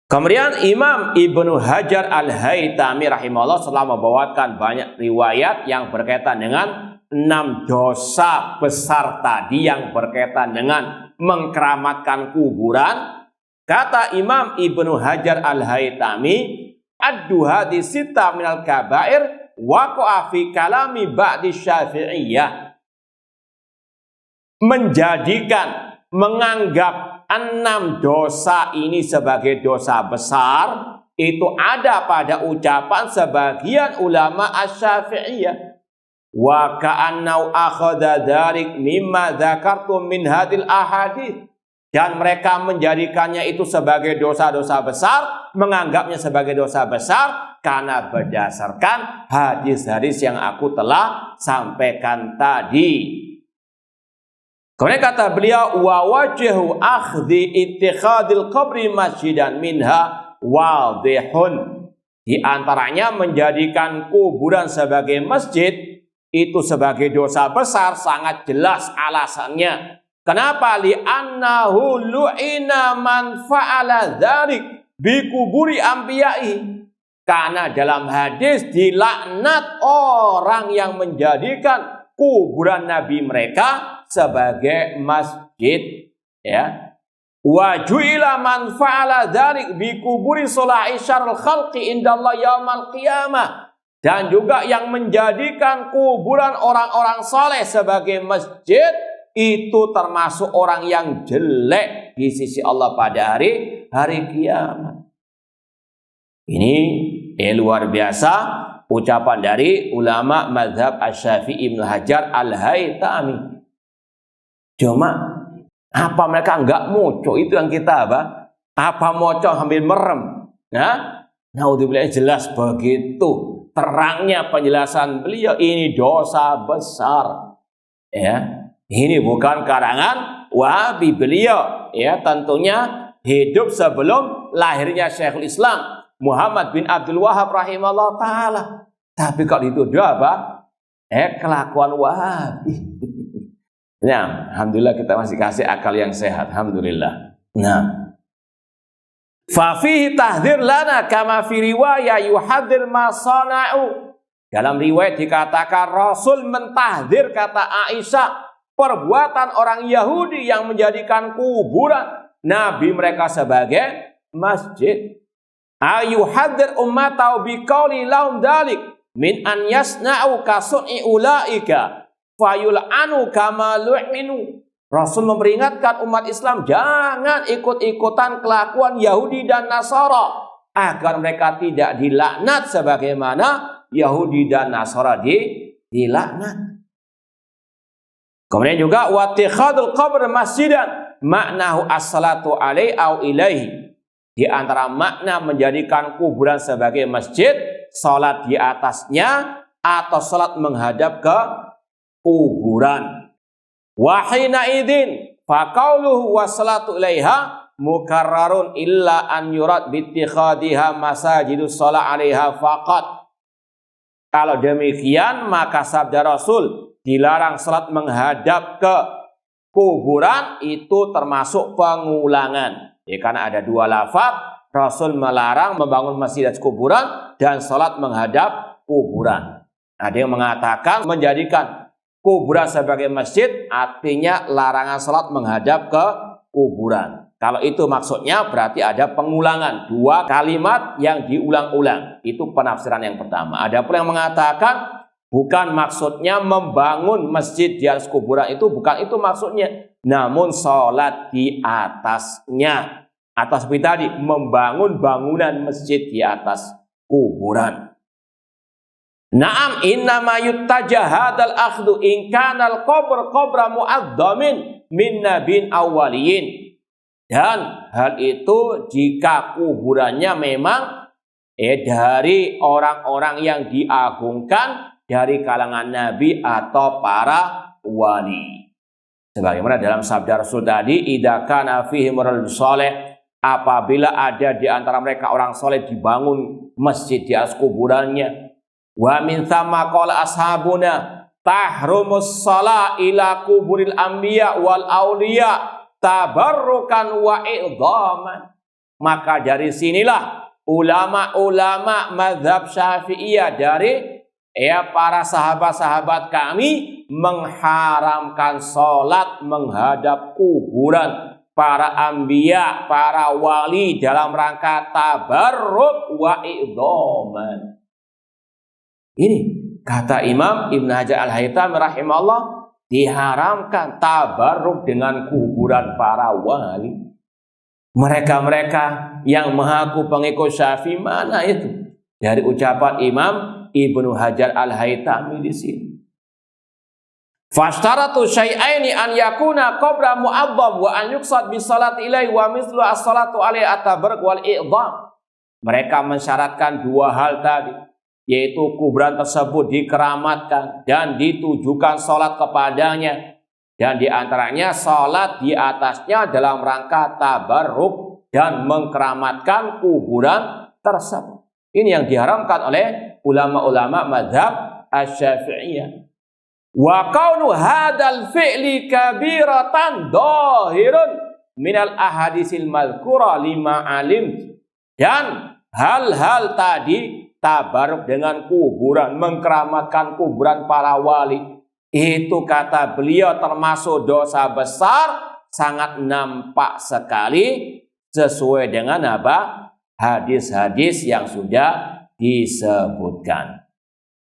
Kemudian Imam Ibnu Hajar Al-Haytami rahimahullah telah membawakan banyak riwayat yang berkaitan dengan 6 dosa besar tadi yang berkaitan dengan mengkeramatkan kuburan. Kata Imam Ibnu Hajar Al-Haytami, addu hadis sita minal kabair waqa'a fi kalami ba'di Syafi'iyah. Menganggap 6 dosa ini sebagai dosa besar itu ada pada ucapan sebagian ulama Asy-Syafi'iyah. Wa ka'annau akhadha dzalik mimma dzakartum min hadil ahadits. Dan mereka menjadikannya itu sebagai dosa-dosa besar, menganggapnya sebagai dosa besar karena berdasarkan hadis-hadis yang aku telah sampaikan tadi. Kemudian kata beliau, wa wajhu akhdhi ittikhadil qabri masjidan minha wadihun. Di antaranya menjadikan kuburan sebagai masjid itu sebagai dosa besar sangat jelas alasannya. Kenapa? Li'annahu lu'ina man fa'ala dzalik bi kuburi anbiya'i. Karena dalam hadis dilaknat orang yang menjadikan kuburan nabi mereka sebagai masjid, ya. Wa ju'ila man fa'ala dzalik bi kuburi salahi syarrul khalqi indallah yaumal qiyamah. Dan juga yang menjadikan kuburan orang-orang saleh sebagai masjid itu termasuk orang yang jelek di sisi Allah pada hari kiamat. Ini luar biasa ucapan dari ulama mazhab Asy-Syafi'i Ibnu Hajar Al-Haytami. Cuma apa mereka enggak moco, itu yang kita apa moco ambil merem. Nah, naudzubillah, jelas begitu terangnya penjelasan beliau, ini dosa besar. Ya. Ini bukan karangan Wahabi, beliau ya tentunya hidup sebelum lahirnya Syekhul Islam Muhammad bin Abdul Wahhab rahimahullah ta'ala. Tapi kalau dituduh apa? Kelakuan Wahabi. Ya, alhamdulillah kita masih kasih akal yang sehat, alhamdulillah. Nah, fa fihi tahdhir lana kama fi riwayah yuhadzir ma sana'u. Dalam riwayat dikatakan Rasul mentahdzir, kata Aisyah, perbuatan orang Yahudi yang menjadikan kuburan nabi mereka sebagai masjid. Ayuhadzir ummatau biqauli lahum dalik min an yasna'u kasun'i ulaika fayul'anu kama lu'minu. Rasul memperingatkan umat Islam jangan ikut-ikutan kelakuan Yahudi dan Nasara agar mereka tidak dilaknat sebagaimana Yahudi dan Nasara dilaknat. Kemudian juga wattikhadul qabr masjidan maknahu as-salatu alaihi au ilaihi. Di antara makna menjadikan kuburan sebagai masjid, salat di atasnya atau salat menghadap ke kuburan. Wa hina idzin fa qauluhu wa salatu ilaiha mukarrarun illa an yurad bittikhadiha masajidus shalah 'alaiha faqat. Kalau demikian maka sabda Rasul dilarang salat menghadap ke kuburan itu termasuk pengulangan. Ya, karena ada dua lafaz, Rasul melarang membangun masjid dan kuburan dan salat menghadap kuburan. Ada yang mengatakan menjadikan kuburan sebagai masjid artinya larangan salat menghadap ke kuburan. Kalau itu maksudnya berarti ada pengulangan. Dua kalimat yang diulang-ulang. Itu penafsiran yang pertama. Ada pula yang mengatakan bukan maksudnya membangun masjid di atas kuburan itu. Bukan itu maksudnya. Namun sholat di atasnya. Atau seperti tadi. Membangun bangunan masjid di atas kuburan. Naam innama yuttaja hadal akhdu in kanal qabr qabra mu'adzamin min nabin awwaliyin. Dan hal itu jika kuburannya memang dari orang-orang yang diagungkan dari kalangan nabi atau para wali. Sebagaimana dalam sabda Rasul tadi, idza kana fihim rajulun saleh, apabila ada di antara mereka orang soleh dibangun masjid di atas kuburannya. Wa min thamma qala ashabuna tahrumus shalah ila kuburil anbiya wal auliya tabarrukan wa idhaman. Maka dari sinilah ulama-ulama mazhab Syafi'iyah dari para sahabat-sahabat kami mengharamkan salat menghadap kuburan para anbiya, para wali dalam rangka tabarruk wa idhaman. Ini kata Imam Ibn Hajar Al-Haytami rahimahullah, diharamkan tabarruk dengan kuburan para wali. Mereka-mereka yang mengaku pengikut Syafi'i mana itu? Dari ucapan Imam Ibnu Hajar Al-Haytami di sini. Fashtaratu syai'aini an yakuna qabra mu'azzam wa an yuqsad bi salati ilaihi wa mithlu as-salatu alaihi at-tabarruk wal i'dham. Mereka mensyaratkan dua hal tadi, yaitu kuburan tersebut dikeramatkan dan ditujukan sholat kepadanya. Dan diantaranya sholat di atasnya dalam rangka tabarruk dan mengkeramatkan kuburan tersebut. Ini yang diharamkan oleh ulama-ulama mazhab Asy-Syafi'iyah. Wa kaunu hadzal fi'li kabiratan dhahirun minal ahadisil madhkura lima alim. Dan hal-hal tadi tabarruk dengan kuburan, mengkeramatkan kuburan para wali, itu kata beliau termasuk dosa besar, sangat nampak sekali sesuai dengan apa? Hadis-hadis yang sudah disebutkan.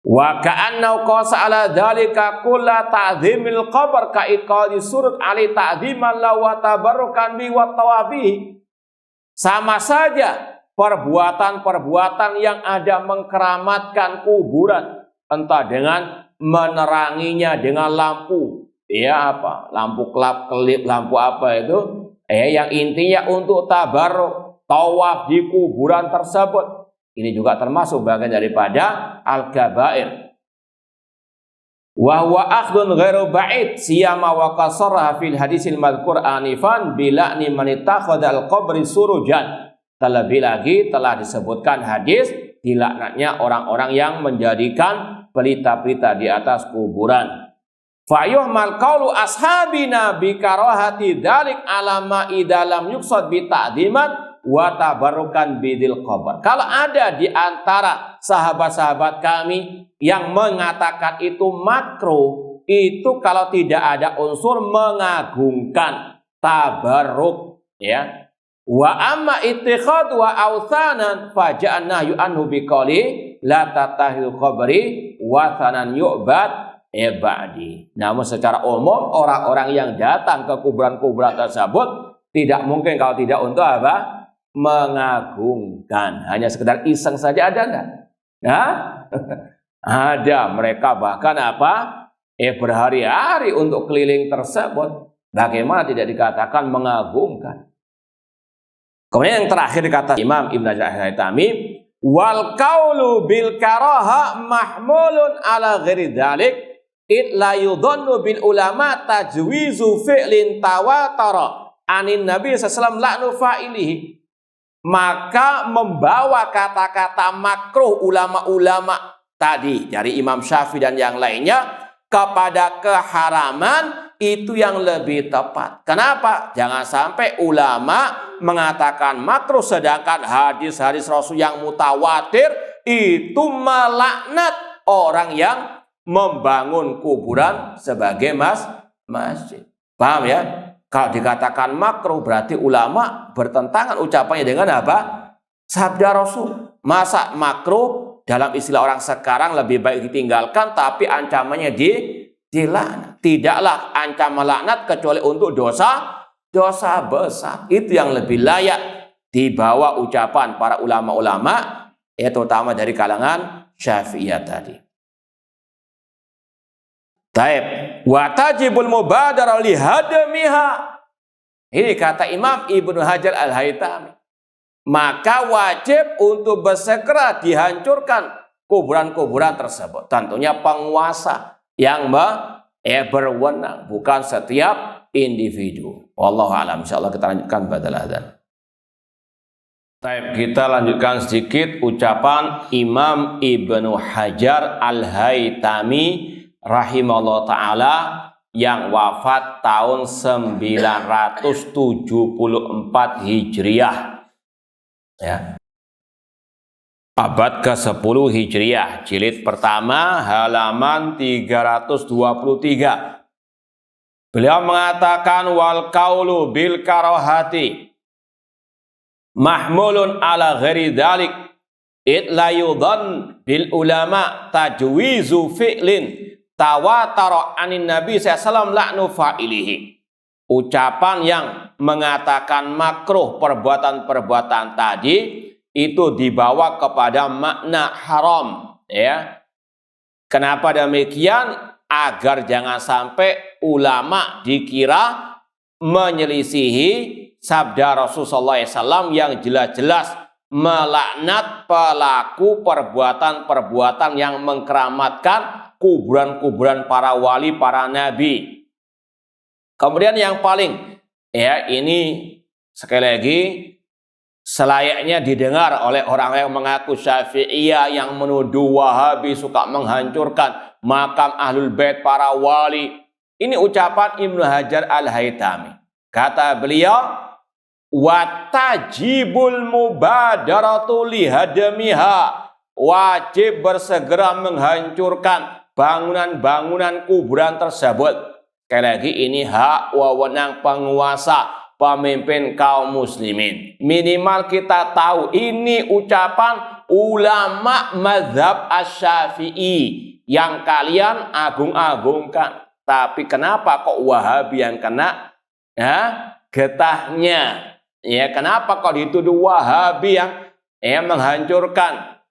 Wa ka'annau qasa ala dzalika kulla ta'zimil qabr ka iqadi surut ali ta'ziman la wa tabarrukan bi wa tawabi. Sama saja perbuatan-perbuatan yang ada mengkeramatkan kuburan, entah dengan meneranginya dengan lampu, lampu kelap-kelip, lampu apa itu, yang intinya untuk tabarruk, tawaf di kuburan tersebut. Ini juga termasuk bagian daripada al-kabair. Wa huwa akhdun ghairu ba'id siyama wa qasarha fil hadisil madhkur anifan bila'ni man ittakhadha al-qabri surujan. Terlebih lagi telah disebutkan hadis dilaknatnya orang-orang yang menjadikan pelita-pelita di atas kuburan. Fayuhmal qaulu ashabina bi karahati dzalik alama idalam yuqsad bi ta'dziman wa tabarrukan bidil qabr. Kalau ada di antara sahabat-sahabat kami yang mengatakan itu makruh, itu kalau tidak ada unsur mengagungkan, tabarruk, Wa amma ittikhad wa awthanan faja'an nahyu anhu biqali la tatahil qabri wa thanan yu'bad ba'di. Namun secara umum orang-orang yang datang ke kuburan-kuburan tersebut tidak mungkin kalau tidak untuk apa? Mengagungkan. Hanya sekedar iseng saja ada enggak? Ada. Mereka bahkan berhari-hari untuk keliling tersebut. Bagaimana tidak dikatakan mengagungkan? Kemudian yang terakhir dikata Imam Ibn Hajar Al-Haytami, wal qaulu bil karaha mahmulun ala ghairi dzalik id la yudhannu bil ulama tajwizu fi'lin tawatara anin Nabi sallallahu la'nu fa'ilihi, maka membawa kata-kata makruh ulama-ulama tadi dari Imam Syafi'i dan yang lainnya kepada keharaman itu yang lebih tepat. Kenapa? Jangan sampai ulama mengatakan makruh sedangkan hadis-hadis Rasul yang mutawatir itu melaknat orang yang membangun kuburan sebagai masjid. Paham ya? Kalau dikatakan makruh berarti ulama bertentangan ucapannya dengan apa? Sabda Rasul. Masa makruh dalam istilah orang sekarang lebih baik ditinggalkan, tapi ancamannya dilaknat. Tidaklah ancaman laknat kecuali untuk dosa besar. Itu yang lebih layak dibawa ucapan para ulama-ulama, terutama dari kalangan Syafi'iyah tadi. Taib, wa tajibul mubadarah li hadamiha. Ini kata Imam Ibnu Hajar Al-Haytami. Maka wajib untuk bersegera dihancurkan kuburan-kuburan tersebut. Tentunya penguasa yang berwenang, bukan setiap individu. Wallahu a'lam. Insyaallah kita lanjutkan ba'dal adzan. Taib, kita lanjutkan sedikit ucapan Imam Ibnu Hajar Al-Haytami rahimahullah ta'ala yang wafat tahun 974 Hijriah ya. Abad ke-10 Hijriah, jilid pertama halaman 323. Beliau mengatakan wal qaulu bil karahati mahmulun ala ghairi dzalik id la yudhan bil ulama tajwizu fi'lin tawatara anin Nabi sallallahu la'nu fa'ilihi. Ucapan yang mengatakan makruh perbuatan-perbuatan tadi itu dibawa kepada makna haram ya. Kenapa demikian? Agar jangan sampai ulama dikira menyelisihi sabda Rasulullah SAW yang jelas-jelas melaknat pelaku perbuatan-perbuatan yang mengkeramatkan kuburan-kuburan para wali, para nabi. Kemudian yang paling ini sekali lagi selayaknya didengar oleh orang yang mengaku Syafi'iyah yang menuduh Wahabi suka menghancurkan makam Ahlul Bait para wali. Ini ucapan Ibnu Hajar Al-Haytami. Kata beliau, watajibul mubadaratu lihadamiha, wajib bersegera menghancurkan bangunan-bangunan kuburan tersebut. Sekali lagi ini hak wewenang penguasa, pemimpin kaum muslimin. Minimal kita tahu ini ucapan ulama mazhab Asy-Syafi'i yang kalian agung-agungkan. Tapi kenapa kok Wahabi yang kena getahnya? Ya, kenapa kok dituduh Wahabi yang menghancurkan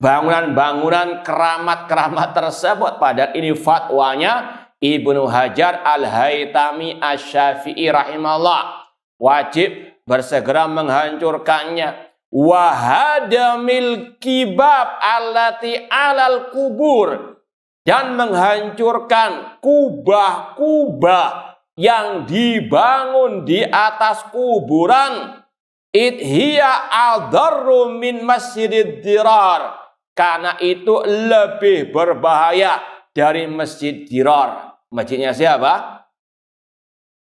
bangunan-bangunan keramat-keramat tersebut? Padahal ini fatwanya Ibnu Hajar Al-Haytami Asy-Syafi'i rahimahullah. Wajib bersegera menghancurkannya. Wahadamil kibab allati alal kubur, dan menghancurkan kubah-kubah yang dibangun di atas kuburan. Idhiya adarru min masjidid dirar, karena itu lebih berbahaya dari masjid dirar. Masjidnya siapa?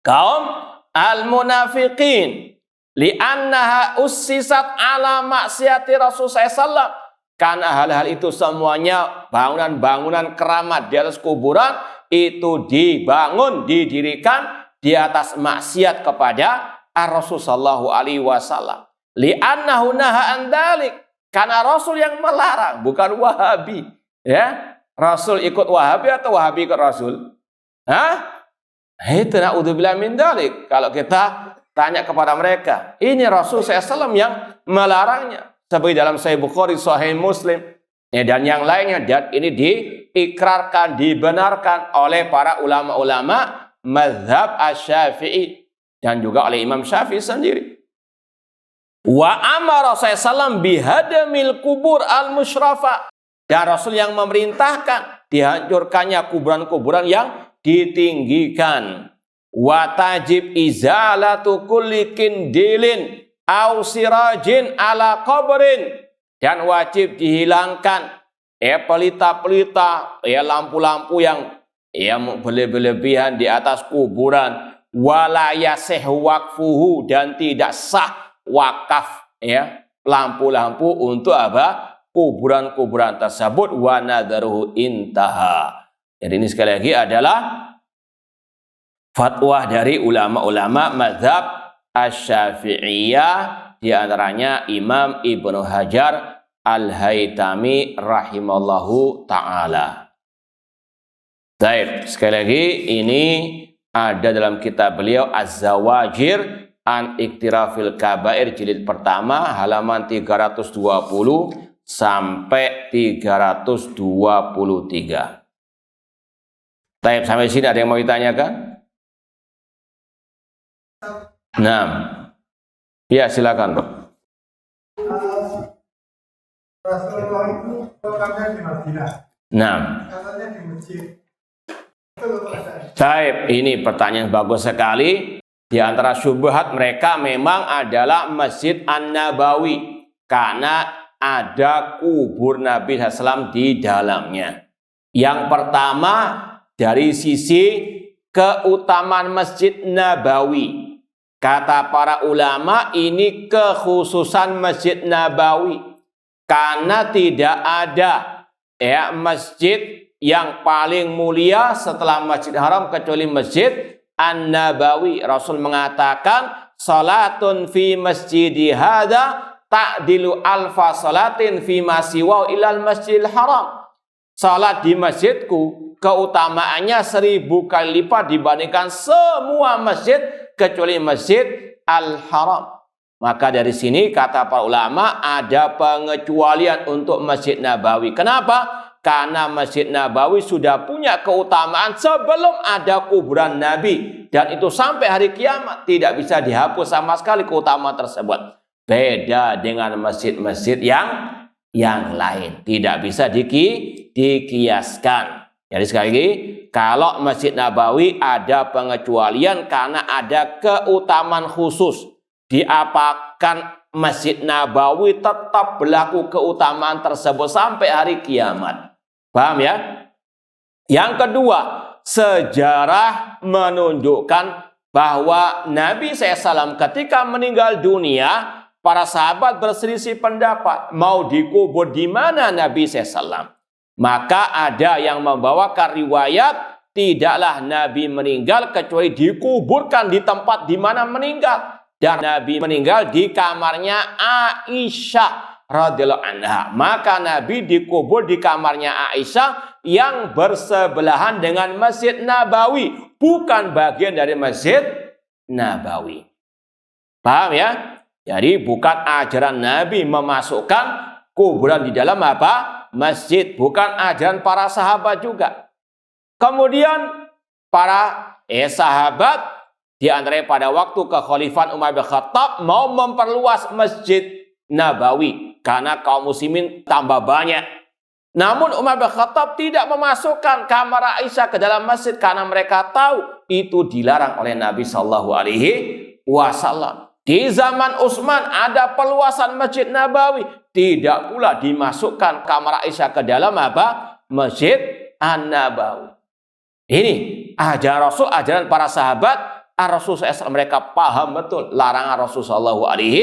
Kaum al-munafiqin. Li'annaha ussisat ala maksiati Rasulullah SAW. Karena hal-hal itu semuanya bangunan-bangunan keramat di atas kuburan itu dibangun, didirikan di atas maksiat kepada Rasul sallallahu alaihi wasallam. Li'annahu naha an dzalik, karena Rasul yang melarang, bukan Wahabi. Ya, Rasul ikut Wahabi atau Wahabi ikut Rasul? Itu naudzubillah min dzalik. Kalau kita tanya kepada mereka, ini Rasul SAW yang melarangnya. Seperti dalam Sahih Bukhari, Sahih Muslim, dan yang lainnya. Dan ini diikrarkan, dibenarkan oleh para ulama-ulama mazhab Asy-Syafi'i dan juga oleh Imam Syafi'i sendiri. Wa amara Rasulullah bihadamil kubur al-musyrafa, dan Rasul yang memerintahkan dihancurkannya kuburan-kuburan yang ditinggikan. wa tajib izalatu kulli kindilin au sirajin ala qabrin, dan wajib dihilangkan pelita-pelita, lampu-lampu yang berlebihan di atas kuburan, wala yasih waqfuhu, dan tidak sah wakaf lampu-lampu untuk apa? Kuburan-kuburan tersebut, wa nadharuhu intaha. Jadi ini sekali lagi adalah fatwa dari ulama-ulama mazhab Asy-Syafi'iyah, di antaranya Imam Ibnu Hajar Al-Haytami rahimallahu ta'ala. Baik, sekali lagi ini ada dalam kitab beliau Az-Zawajir an Iktirafil Kabair jilid pertama halaman 320 sampai 323. Baik, sampai sini ada yang mau ditanyakan? Nah, ya silakan Pak. Rasulullah itu makamnya di Madinah. Nah, Katanya di masjid. Taib, ini pertanyaan bagus sekali. Di antara syubhat mereka memang adalah Masjid An-Nabawi, karena ada kubur Nabi SAW di dalamnya. Yang pertama, dari sisi keutamaan Masjid Nabawi, kata para ulama ini kekhususan Masjid Nabawi, karena tidak ada masjid yang paling mulia setelah Masjid Haram kecuali Masjid An-Nabawi. Rasul mengatakan, salatun fi masjidi hadza ta'dilu alfa salatin fi ma siwa ilal Masjidil Haram. Salat di masjidku keutamaannya 1000 kali lipat dibandingkan semua masjid kecuali Masjid Al-Haram. Maka dari sini kata para ulama ada pengecualian untuk Masjid Nabawi. Kenapa? Karena Masjid Nabawi sudah punya keutamaan sebelum ada kuburan Nabi. Dan itu sampai hari kiamat tidak bisa dihapus sama sekali keutamaan tersebut. Beda dengan masjid-masjid yang lain. Tidak bisa dikiaskan. Jadi sekali lagi, kalau Masjid Nabawi ada pengecualian karena ada keutamaan khusus. Diapakan Masjid Nabawi tetap berlaku keutamaan tersebut sampai hari kiamat. Paham ya? Yang kedua, sejarah menunjukkan bahwa Nabi SAW ketika meninggal dunia, para sahabat berselisih pendapat mau dikubur di mana Nabi SAW. Maka ada yang membawakan riwayat tidaklah Nabi meninggal kecuali dikuburkan di tempat di mana meninggal. Dan Nabi meninggal di kamarnya Aisyah radhiyallahu anha. Maka Nabi dikubur di kamarnya Aisyah yang bersebelahan dengan Masjid Nabawi, bukan bagian dari Masjid Nabawi. Paham ya? Jadi bukan ajaran Nabi memasukkan kuburan di dalam apa? Masjid, bukan ajaran para sahabat juga. Kemudian para sahabat di antaranya pada waktu kekhalifahan Umar bin Khattab mau memperluas Masjid Nabawi karena kaum muslimin tambah banyak. Namun Umar bin Khattab tidak memasukkan kamar Aisyah ke dalam masjid karena mereka tahu itu dilarang oleh Nabi Shallallahu Alaihi Wasallam. Di zaman Utsman ada perluasan Masjid Nabawi, tidak pula dimasukkan kamar Aisyah ke dalam apa? Masjid An-Nabawi. Ini ajaran Rasul, ajaran para sahabat. Rasul SAW mereka paham betul larangan Rasul Shallallahu Alaihi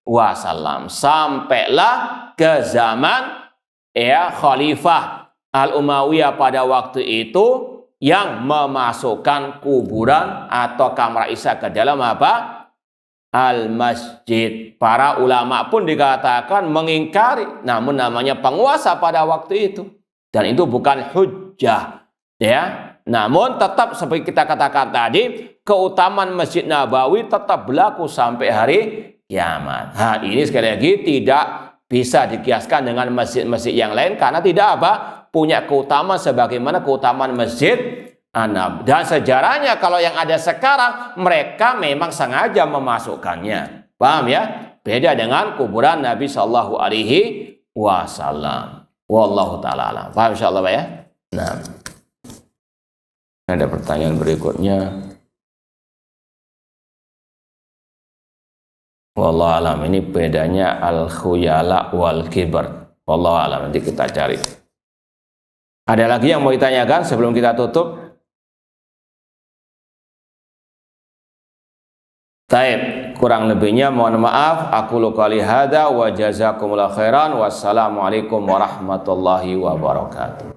Wasallam. Sampailah ke zaman Khalifah Al-Umayyah pada waktu itu yang memasukkan kuburan atau kamar Aisyah ke dalam apa? Al-Masjid. Para ulama pun dikatakan mengingkari, namun namanya penguasa pada waktu itu, dan itu bukan hujjah ya. Namun tetap seperti kita katakan tadi, keutamaan Masjid Nabawi tetap berlaku sampai hari kiamat. Nah, ini sekali lagi tidak bisa dikiaskan dengan masjid-masjid yang lain karena tidak apa? Punya keutamaan sebagaimana keutamaan Masjid An-Nabawi. Dan sejarahnya kalau yang ada sekarang mereka memang sengaja memasukkannya. Paham ya? Beda dengan kuburan Nabi Shallallahu Alaihi Wasallam. Wallahu taala alam. Paham insyaallah Pak ya? Nah. Ada pertanyaan berikutnya. Wallahu alam. Ini bedanya al-khuyala wal kibar. Wallahu alam. Nanti kita cari. Ada lagi yang mau ditanyakan sebelum kita tutup? Taib, kurang lebihnya mohon maaf. Aku qouli hadza wa jazakumullahu khairan. Wassalamualaikum warahmatullahi wabarakatuh.